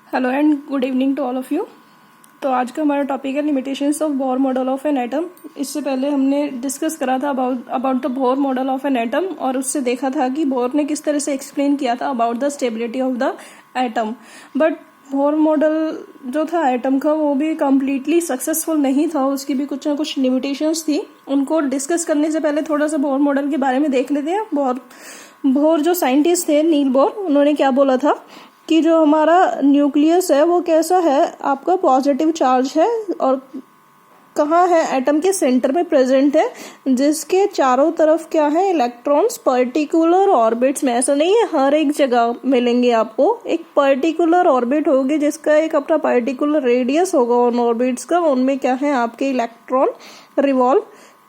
Hello and good evening to all of you. तो आज का हमारा टॉपिक है limitations of Bohr model of an atom. इससे पहले हमने डिस्कस करा था about the Bohr model of an atom और उससे देखा था कि बोर ने किस तरह से एक्सप्लेन किया था about the stability of the atom. But Bohr model जो था एटम का वो भी कम्प्लीटली सक्सेसफुल नहीं था, उसकी भी कुछ ना कुछ लिमिटेशंस थी। उनको डिस्कस करने से पहले थोड़ा सा बोर मॉडल के बारे में देख लेते हैं। बोर जो साइंटिस्ट थे नील बोर, उन्होंने क्या बोला था कि जो हमारा न्यूक्लियस है वो कैसा है, आपका पॉजिटिव चार्ज है और कहाँ है, एटम के सेंटर में प्रेजेंट है, जिसके चारों तरफ क्या है, इलेक्ट्रॉन्स पर्टिकुलर ऑर्बिट्स में। ऐसा नहीं है हर एक जगह मिलेंगे आपको, एक पर्टिकुलर ऑर्बिट होगी जिसका एक अपना पर्टिकुलर रेडियस होगा उन ऑर्बिट्स का, उनमें क्या है आपके इलेक्ट्रॉन रिवॉल्व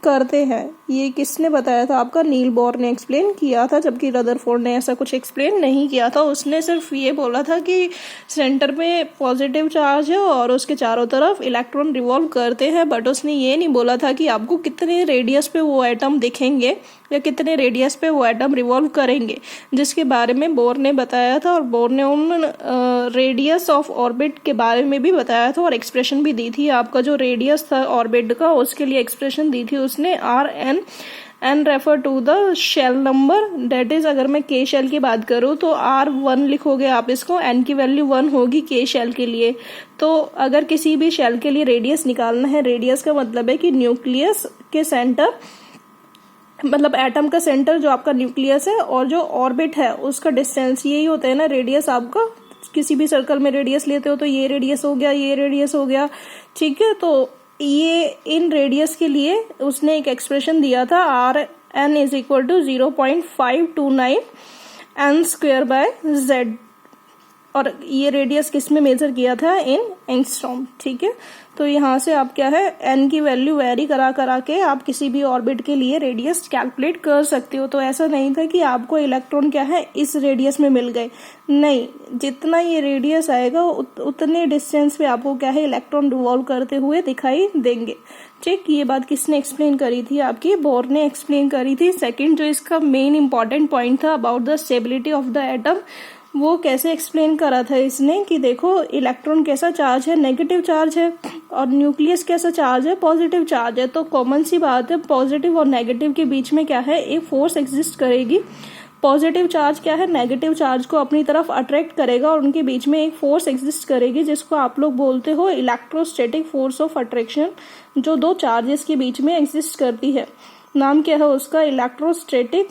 करते हैं। ये किसने बताया था? आपका नील बोर ने एक्सप्लेन किया था, जबकि रदरफोर्ड ने ऐसा कुछ एक्सप्लेन नहीं किया था। उसने सिर्फ ये बोला था कि सेंटर में पॉजिटिव चार्ज है और उसके चारों तरफ इलेक्ट्रॉन रिवॉल्व करते हैं, बट उसने ये नहीं बोला था कि आपको कितने रेडियस पे वो एटम दिखेंगे या कितने रेडियस पे वो एटम रिवॉल्व करेंगे, जिसके बारे में बोर ने बताया था। और बोर ने उन रेडियस ऑफ ऑर्बिट के बारे में भी बताया था और एक्सप्रेशन भी दी थी। आपका जो रेडियस था ऑर्बिट का उसके लिए एक्सप्रेशन दी थी उसने n refer to the shell number, that is अगर मैं के शेल की बात करूं तो R1 लिखोगे आप इसको, एन की वैल्यू 1 होगी के शेल के लिए। तो अगर किसी भी शेल के लिए रेडियस निकालना है, रेडियस का मतलब है कि न्यूक्लियस के सेंटर, मतलब एटम का सेंटर जो आपका न्यूक्लियस है और जो ऑर्बिट है उसका डिस्टेंस, यही होता है ना रेडियस। आपका किसी भी सर्कल में रेडियस लेते हो तो ये रेडियस हो गया, ये रेडियस हो गया, ठीक है। तो ये इन रेडियस के लिए उसने एक एक्सप्रेशन दिया था, RN is equal to 0.529 n square by Z, और ये रेडियस किस में मेजर किया था? इन एंगस्ट्रॉम, ठीक है। तो यहाँ से आप क्या है, n की वैल्यू वेरी करा के आप किसी भी ऑर्बिट के लिए रेडियस कैलकुलेट कर सकते हो। तो ऐसा नहीं था कि आपको इलेक्ट्रॉन क्या है इस रेडियस में मिल गए, नहीं, जितना ये रेडियस आएगा उतने डिस्टेंस पे आपको क्या है इलेक्ट्रॉन रिवॉल्व करते हुए दिखाई देंगे, ठीक। ये बात किसने एक्सप्लेन करी थी? आपकी बोर ने एक्सप्लेन करी थी। सेकंड जो इसका मेन इंपॉर्टेंट पॉइंट था about the stability of the atom, वो कैसे एक्सप्लेन करा था इसने कि देखो इलेक्ट्रॉन कैसा चार्ज है, नेगेटिव चार्ज है, और न्यूक्लियस कैसा चार्ज है, पॉजिटिव चार्ज है। तो कॉमन सी बात है, पॉजिटिव और नेगेटिव के बीच में क्या है, एक फोर्स एग्जिस्ट करेगी। पॉजिटिव चार्ज क्या है, नेगेटिव चार्ज को अपनी तरफ अट्रैक्ट करेगा और उनके बीच में एक फोर्स एग्जिस्ट करेगी जिसको आप लोग बोलते हो इलेक्ट्रोस्टैटिक फोर्स ऑफ अट्रैक्शन, जो दो चार्जेस के बीच में एग्जिस्ट करती है। नाम क्या है उसका? इलेक्ट्रोस्टैटिक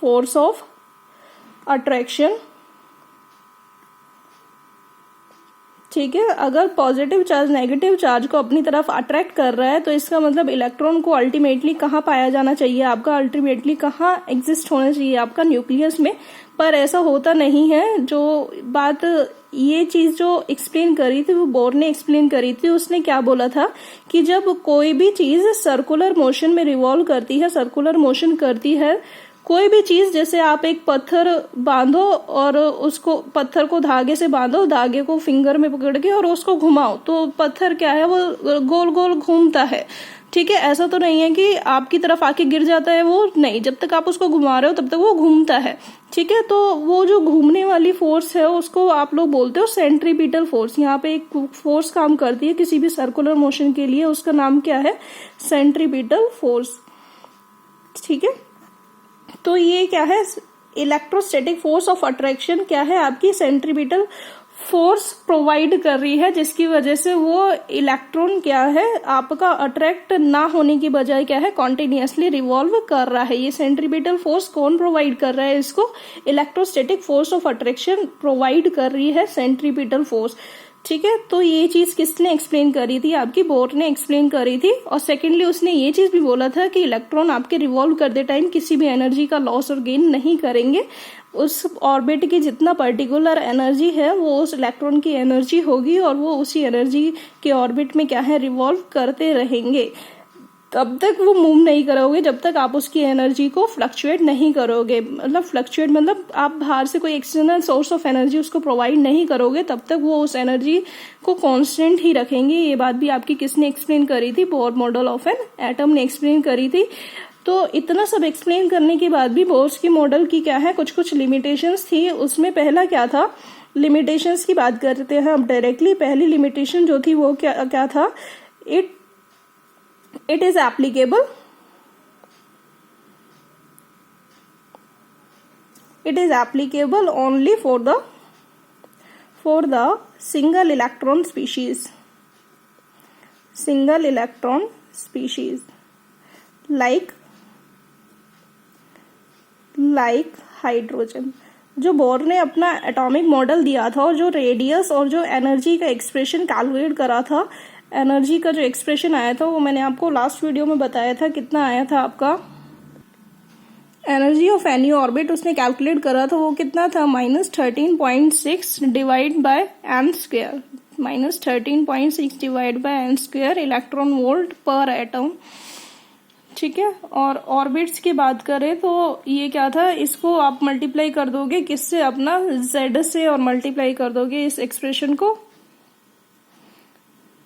फोर्स ऑफ अट्रैक्शन, ठीक है। अगर पॉजिटिव चार्ज नेगेटिव चार्ज को अपनी तरफ अट्रैक्ट कर रहा है तो इसका मतलब इलेक्ट्रॉन को अल्टीमेटली कहाँ पाया जाना चाहिए आपका? अल्टीमेटली कहाँ एग्जिस्ट होना चाहिए आपका? न्यूक्लियस में। पर ऐसा होता नहीं है। जो बात ये चीज जो एक्सप्लेन करी थी वो बोर ने एक्सप्लेन करी थी। उसने क्या बोला था कि जब कोई भी चीज सर्कुलर मोशन में रिवॉल्व करती है, सर्कुलर मोशन करती है, कोई भी चीज, जैसे आप एक पत्थर बांधो और उसको, पत्थर को धागे से बांधो, धागे को फिंगर में पकड़ के और उसको घुमाओ, तो पत्थर क्या है, वो गोल गोल घूमता है, ठीक है। ऐसा तो नहीं है कि आपकी तरफ आके गिर जाता है, वो नहीं, जब तक आप उसको घुमा रहे हो तब तक वो घूमता है, ठीक है। तो वो जो घूमने वाली फोर्स है उसको आप लोग बोलते हो सेंट्रीपिटल फोर्स। यहाँ पे एक फोर्स काम करती है किसी भी सर्कुलर मोशन के लिए, उसका नाम क्या है? सेंट्रीपिटल फोर्स, ठीक है। तो ये क्या है, इलेक्ट्रोस्टैटिक फोर्स ऑफ अट्रैक्शन क्या है, आपकी सेंट्रीपिटल फोर्स प्रोवाइड कर रही है, जिसकी वजह से वो इलेक्ट्रॉन क्या है आपका अट्रैक्ट ना होने की बजाय क्या है कॉन्टिन्यूसली रिवॉल्व कर रहा है। ये सेंट्रीपिटल फोर्स कौन प्रोवाइड कर रहा है? इसको electrostatic force of attraction provide कर रही है, सेंट्रीपिटल फोर्स, ठीक है। तो ये चीज किसने एक्सप्लेन करी थी? आपकी बोर ने एक्सप्लेन करी थी। और सेकेंडली उसने ये चीज भी बोला था कि इलेक्ट्रॉन आपके रिवॉल्व करते टाइम किसी भी एनर्जी का लॉस और गेन नहीं करेंगे। उस ऑर्बिट की जितना पर्टिकुलर एनर्जी है वो उस इलेक्ट्रॉन की एनर्जी होगी और वो उसी एनर्जी के ऑर्बिट में क्या है रिवॉल्व करते रहेंगे। तब तक वो मूव नहीं करोगे जब तक आप उसकी एनर्जी को फ्लक्चुएट नहीं करोगे। मतलब फ्लक्चुएट मतलब आप बाहर से कोई एक्सटर्नल सोर्स ऑफ एनर्जी उसको प्रोवाइड नहीं करोगे, तब तक वो उस एनर्जी को कांस्टेंट ही रखेंगे। ये बात भी आपकी किसने एक्सप्लेन करी थी? Bore model of an atom ने एक्सप्लेन करी थी। तो इतना सब एक्सप्लेन करने के बाद भी बोर्स की मॉडल की क्या है कुछ कुछ लिमिटेशंस थी। उसमें पहला क्या था, लिमिटेशंस की बात करते हैं अब डायरेक्टली। पहली लिमिटेशन जो थी वो क्या था, it is applicable, it is applicable only for the single electron species like hydrogen. जो बोर ने अपना एटॉमिक मॉडल दिया था और जो रेडियस और जो एनर्जी का एक्सप्रेशन कैलकुलेट करा था, एनर्जी का जो एक्सप्रेशन आया था वो मैंने आपको लास्ट वीडियो में बताया था। कितना आया था आपका एनर्जी ऑफ एनी ऑर्बिट, उसने कैलकुलेट करा था वो कितना था, -13.6 divide by n square, -13.6 divide by n square electron volt per atom. ठीक है, और ऑर्बिट्स की बात करें तो ये क्या था, इसको आप मल्टीप्लाई कर दोगे किससे, अपना z से, और मल्टीप्लाई कर दोगे इस एक्सप्रेशन को।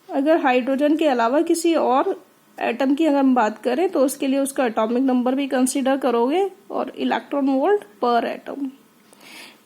अगर हाइड्रोजन के अलावा किसी और एटम की अगर हम बात करें तो उसके लिए उसका एटॉमिक नंबर भी कंसीडर करोगे और इलेक्ट्रॉन वोल्ट पर एटम।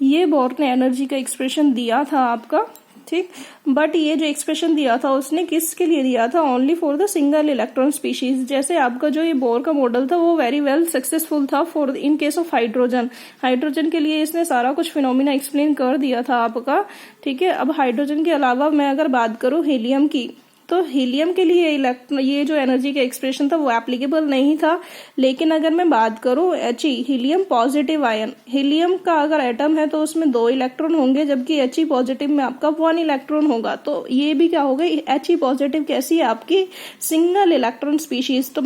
ये बोर ने एनर्जी का एक्सप्रेशन दिया था आपका, ठीक। बट ये जो एक्सप्रेशन दिया था उसने किसके लिए दिया था, only for the single electron species. जैसे आपका जो ये बोर का मॉडल था वो वेरी वेल सक्सेसफुल था for in case of hydrogen के लिए इसने सारा कुछ फिनोमिना एक्सप्लेन कर दिया था आपका, ठीक है। अब हाइड्रोजन के अलावा मैं अगर बात करूं हीलियम की, तो हीलियम के लिए ये जो एनर्जी का एक्सप्रेशन था वो एप्लीकेबल नहीं था। लेकिन अगर मैं बात करूं He, helium positive ion, helium का अगर एटम है तो उसमें 2 इलेक्ट्रॉन होंगे, जबकि He पॉजिटिव में आपका 1 इलेक्ट्रॉन होगा। तो ये भी क्या होगा, He पॉजिटिव कैसी है आपकी, सिंगल इलेक्ट्रॉन स्पीशीज। तो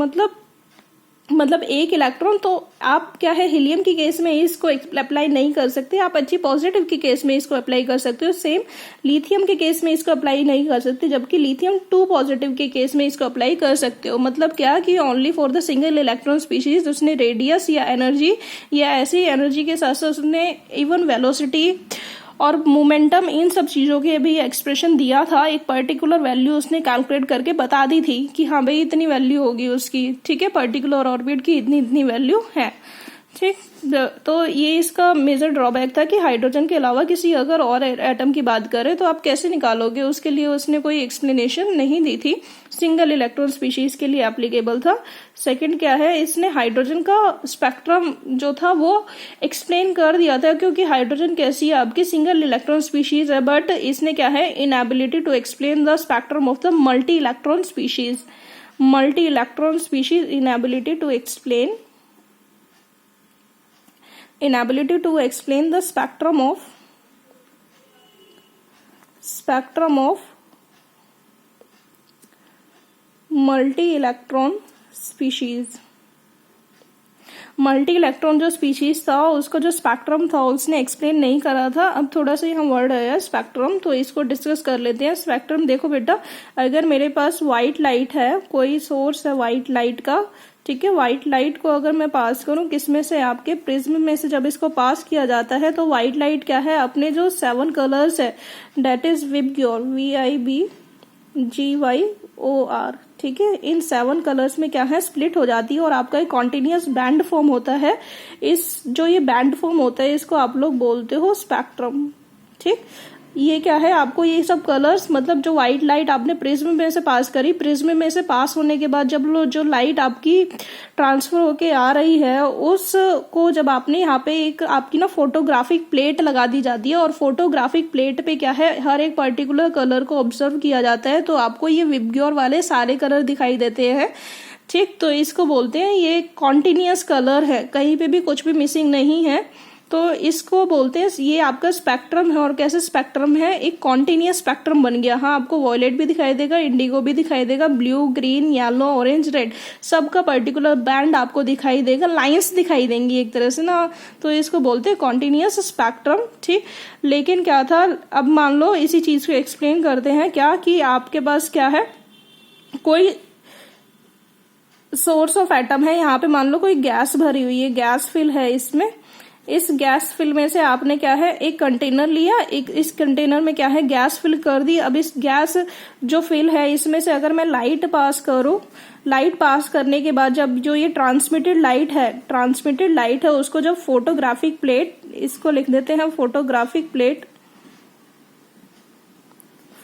मतलब एक इलेक्ट्रॉन, तो आप क्या है हीलियम की केस में इसको अप्लाई नहीं कर सकते, आप He पॉजिटिव के केस में इसको अप्लाई कर सकते हो। सेम लिथियम के केस में इसको अप्लाई नहीं कर सकते, जबकि लिथियम 2 पॉजिटिव के केस में इसको अप्लाई कर सकते हो। मतलब क्या कि only for the single electron species उसने रेडियस या एनर्जी या ऐसी एनर्जी के साथ साथ उसने इवन वेलोसिटी और मोमेंटम, इन सब चीजों के भी एक्सप्रेशन दिया था। एक पर्टिकुलर वैल्यू उसने कैलकुलेट करके बता दी थी कि हाँ भाई इतनी वैल्यू होगी उसकी, ठीक है, पर्टिकुलर ऑर्बिट की इतनी वैल्यू है, ठीक। तो ये इसका मेजर ड्रॉबैक था कि हाइड्रोजन के अलावा किसी अगर और एटम की बात करें तो आप कैसे निकालोगे, उसके लिए उसने कोई एक्सप्लेनेशन नहीं दी थी। सिंगल इलेक्ट्रॉन स्पीशीज के लिए एप्लीकेबल था। सेकंड क्या है, इसने हाइड्रोजन का स्पेक्ट्रम जो था वो एक्सप्लेन कर दिया था, क्योंकि हाइड्रोजन कैसी है आपकी सिंगल इलेक्ट्रॉन स्पीशीज है, बट इसने क्या है, inability to explain the spectrum of the multi electron species, inability to explain the spectrum of multi-electron species। Multi electron जो स्पीशीज था उसका जो स्पेक्ट्रम था उसने एक्सप्लेन नहीं करा था। अब थोड़ा सा यहाँ वर्ड आया स्पेक्ट्रम, तो इसको डिस्कस कर लेते हैं। स्पेक्ट्रम देखो बेटा, अगर मेरे पास व्हाइट लाइट है, कोई सोर्स है व्हाइट लाइट का, ठीक है, व्हाइट लाइट को अगर मैं पास करूं किसमें से, आपके प्रिज्म में से जब इसको पास किया जाता है तो व्हाइट लाइट क्या है, अपने जो 7 कलर्स है, डेट इज विबग्योर, VIBGYOR, ठीक है, इन 7 कलर्स में क्या है, स्प्लिट हो जाती है और आपका एक कॉन्टिन्यूअस बैंड फॉर्म होता है। इस जो ये बैंड फॉर्म होता है इसको आप लोग बोलते हो स्पेक्ट्रम, ठीक। ये क्या है, आपको ये सब कलर्स, मतलब जो व्हाइट लाइट आपने प्रिज्म में से पास करी, प्रिज्म में से पास होने के बाद जब जो लाइट आपकी ट्रांसफर होके आ रही है उसको जब आपने यहाँ पे एक आपकी ना फोटोग्राफिक प्लेट लगा दी जाती है, और फोटोग्राफिक प्लेट पे क्या है, हर एक पर्टिकुलर कलर को ऑब्जर्व किया जाता है, तो आपको ये विबग्योर वाले सारे कलर दिखाई देते हैं, ठीक। तो इसको बोलते हैं ये कॉन्टिन्यूअस कलर है, कहीं पे भी कुछ भी मिसिंग नहीं है, तो इसको बोलते हैं ये आपका स्पेक्ट्रम है। और कैसे स्पेक्ट्रम है, एक कॉन्टिन्यूअस स्पेक्ट्रम बन गया। हाँ, आपको वॉयलेट भी दिखाई देगा, इंडिगो भी दिखाई देगा, blue, green, yellow, orange, red, सबका पर्टिकुलर बैंड आपको दिखाई देगा, लाइंस दिखाई देंगी एक तरह से ना, तो इसको बोलते हैं कॉन्टिन्यूअस स्पेक्ट्रम, ठीक। लेकिन क्या था, अब मान लो इसी चीज को एक्सप्लेन करते हैं क्या, कि आपके पास क्या है, कोई सोर्स ऑफ एटम है, यहाँ पे मान लो कोई गैस भरी हुई है, गैस फिल है इसमें, इस गैस फिल में से आपने क्या है, एक कंटेनर लिया, इस कंटेनर में क्या है, गैस फिल कर दी। अब इस गैस जो फिल है इसमें से अगर मैं लाइट पास करूं, लाइट पास करने के बाद जब जो ये ट्रांसमिटेड लाइट है उसको जब फोटोग्राफिक प्लेट, इसको लिख देते हैं फोटोग्राफिक प्लेट,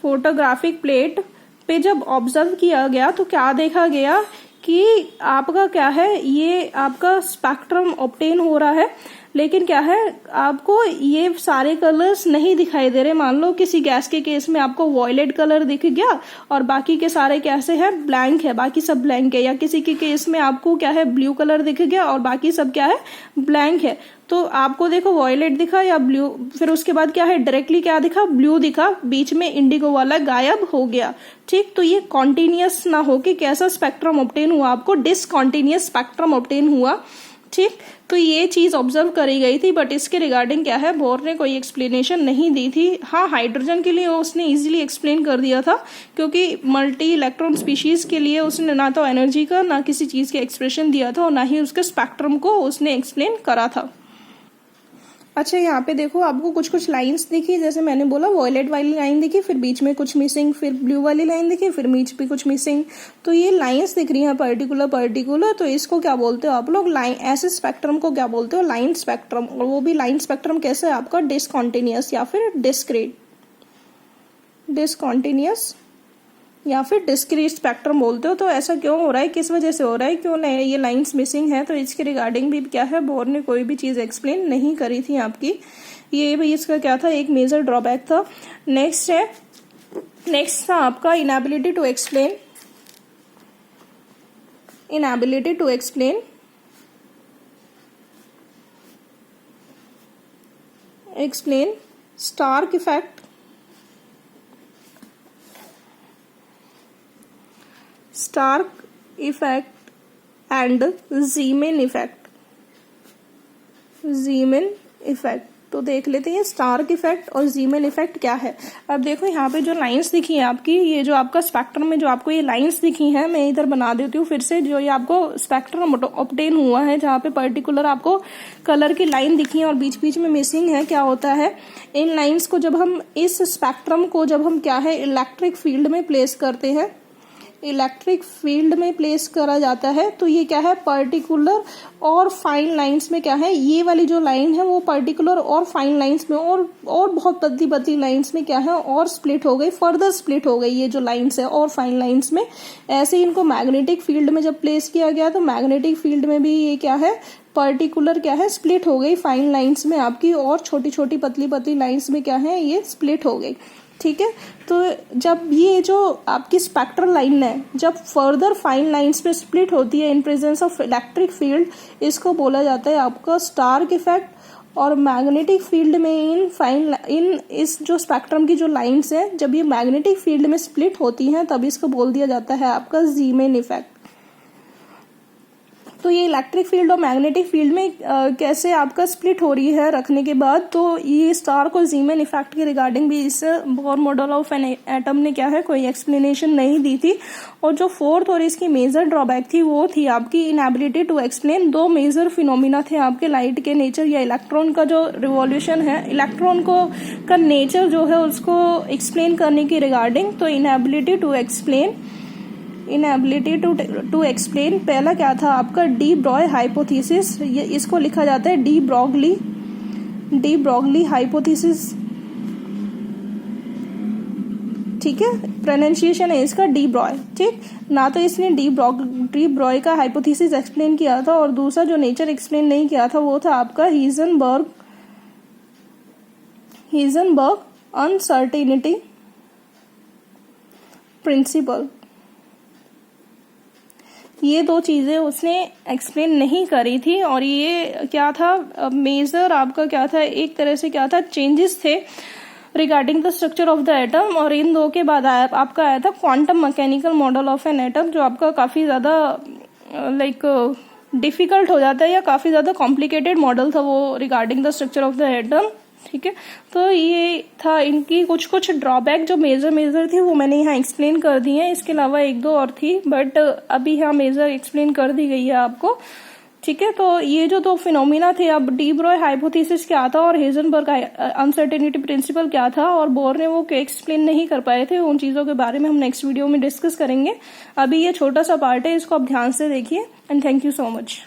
फोटोग्राफिक प्लेट पे जब ऑब्जर्व किया गया तो क्या देखा गया कि आपका क्या है, ये आपका स्पेक्ट्रम ऑब्टेन हो रहा है, लेकिन क्या है, आपको ये सारे कलर्स नहीं दिखाई दे रहे। मान लो किसी गैस के केस में आपको वॉयलेट कलर दिख गया और बाकी के सारे कैसे हैं, ब्लैंक है, बाकी सब ब्लैंक है। या किसी के केस में आपको क्या है, ब्लू कलर दिख गया और बाकी सब क्या है, ब्लैंक है। तो आपको देखो वॉयलेट दिखा या ब्लू, फिर उसके बाद क्या है, डायरेक्टली क्या दिखा, ब्लू दिखा, बीच में इंडिगो वाला गायब हो गया। ठीक, तो ये कॉन्टिन्यूस ना हो कि कैसा स्पेक्ट्रम ऑब्टेन हुआ, आपको डिसकॉन्टिन्यूस स्पेक्ट्रम ऑब्टेन हुआ। ठीक, तो ये चीज ऑब्जर्व करी गई थी, बट इसके रिगार्डिंग क्या है, बोर ने कोई एक्सप्लेनेशन नहीं दी थी। हाँ, हाइड्रोजन के लिए उसने इजीली एक्सप्लेन कर दिया था, क्योंकि मल्टी इलेक्ट्रॉन स्पीशीज के लिए उसने ना तो एनर्जी का ना किसी चीज के एक्सप्रेशन दिया था और ना ही उसके स्पेक्ट्रम को उसने एक्सप्लेन करा था। अच्छा, यहाँ पे देखो आपको कुछ कुछ लाइंस दिखी, जैसे मैंने बोला वॉयलेट वाली लाइन दिखी, फिर बीच में कुछ मिसिंग, फिर ब्लू वाली लाइन दिखी, फिर बीच भी कुछ मिसिंग। तो ये लाइंस दिख रही हैं पर्टिकुलर, तो इसको क्या बोलते हो आप लोग, लाइन, ऐसे स्पेक्ट्रम को क्या बोलते हो, लाइन स्पेक्ट्रम। और वो भी लाइन स्पेक्ट्रम कैसे है आपका, डिसकॉन्टिन्यूस या फिर डिस्क्रीट, डिसकॉन्टिन्यूस या फिर डिस्क्रीट स्पेक्ट्रम बोलते हो। तो ऐसा क्यों हो रहा है, किस वजह से हो रहा है, क्यों नहीं ये लाइंस मिसिंग है, तो इसके रिगार्डिंग भी क्या है, बोर ने कोई भी चीज एक्सप्लेन नहीं करी थी आपकी। ये भी इसका क्या था, एक मेजर ड्रॉबैक था। नेक्स्ट था आपका inability to explain, explain Stark effect, and Zeeman effect. तो देख लेते हैं स्टार्क इफेक्ट और ज़ीमैन इफेक्ट क्या है। अब देखो यहाँ पे जो लाइंस दिखी है आपकी, ये जो आपका स्पेक्ट्रम में जो आपको ये लाइंस दिखी हैं, मैं इधर बना देती हूँ फिर से। जो ये आपको स्पेक्ट्रम ऑब्टेन हुआ है, जहाँ पे पर्टिकुलर आपको कलर की लाइन दिखी है और बीच बीच में मिसिंग है, क्या होता है, इन लाइन्स को जब हम, इस स्पेक्ट्रम को जब हम क्या है, इलेक्ट्रिक फील्ड में प्लेस करते हैं, इलेक्ट्रिक फील्ड में प्लेस करा जाता है, तो ये क्या है, पर्टिकुलर और फाइन लाइंस में क्या है, ये वाली जो लाइन है वो पर्टिकुलर और फाइन लाइंस में और बहुत पतली पतली लाइंस में क्या है, और स्प्लिट हो गई, फर्दर स्प्लिट हो गई ये जो लाइंस है और फाइन लाइंस में। ऐसे इनको मैग्नेटिक फील्ड में जब प्लेस किया गया तो मैग्नेटिक फील्ड में भी ये क्या है, पर्टिकुलर क्या है, स्प्लिट हो गई फाइन लाइंस में आपकी, और छोटी छोटी पतली पतली लाइंस में क्या है, ये स्प्लिट हो गई। ठीक है, तो जब ये जो आपकी स्पेक्ट्रल लाइन है, जब फर्दर फाइन लाइंस पे स्प्लिट होती है in presence of electric field, इसको बोला जाता है आपका स्टार्क इफेक्ट। और मैग्नेटिक फील्ड में इस जो स्पेक्ट्रम की जो लाइंस है, जब ये मैग्नेटिक फील्ड में स्प्लिट होती हैं, तब इसको बोल दिया जाता है आपका ज़ीमैन इफेक्ट। तो ये इलेक्ट्रिक फील्ड और मैग्नेटिक फील्ड में कैसे आपका स्प्लिट हो रही है रखने के बाद, तो ये स्टार्क और ज़ीमैन इफेक्ट के रिगार्डिंग भी इस bore model of an atom ने क्या है, कोई एक्सप्लेनेशन नहीं दी थी। और जो फोर्थ और इसकी मेजर ड्रॉबैक थी वो थी आपकी इनएबिलिटी टू एक्सप्लेन। दो मेजर फिनोमिना थे आपके, लाइट के नेचर या इलेक्ट्रॉन का जो रिवॉल्यूशन है, इलेक्ट्रॉन को का नेचर जो है उसको एक्सप्लेन करने की रिगार्डिंग। तो इनएबिलिटी टू एक्सप्लेन पहला क्या था आपका, डी ब्रॉय हाइपोथेसिस, इसको लिखा जाता है डी ब्रॉगली हाइपोथेसिस। ठीक है, प्रोनाउंसिएशन है इसका डी ब्रॉय। ठीक, ना तो इसने डी ब्रॉय का हाइपोथेसिस एक्सप्लेन किया था, और दूसरा जो नेचर एक्सप्लेन नहीं किया था वो था आपका हीजनबर्ग अनसर्टेनिटी प्रिंसिपल। ये दो चीजें उसने एक्सप्लेन नहीं करी थी, और ये क्या था, मेजर आपका क्या था, एक तरह से क्या था, चेंजेस थे regarding the structure of the atom. और इन दो के बाद आपका आया था quantum mechanical model of an atom, जो आपका काफी ज्यादा डिफिकल्ट हो जाता है, या काफी ज्यादा कॉम्प्लिकेटेड मॉडल था वो regarding the structure of the atom. ठीक है, तो ये था इनकी कुछ ड्रॉबैक जो मेजर थी, वो मैंने यहाँ एक्सप्लेन कर दी है। इसके अलावा एक दो और थी, बट अभी यहाँ मेजर एक्सप्लेन कर दी गई है आपको। ठीक है, तो ये जो दो फिनोमिना थे, अब डी ब्रॉय हाइपोथेसिस क्या था और हीजनबर्ग अनसर्टेनिटी प्रिंसिपल क्या था, और बोर ने वो एक्सप्लेन नहीं कर पाए थे, उन चीजों के बारे में हम नेक्स्ट वीडियो में डिस्कस करेंगे। अभी ये छोटा सा पार्ट है, इसको आप ध्यान से देखिए, and thank you so much.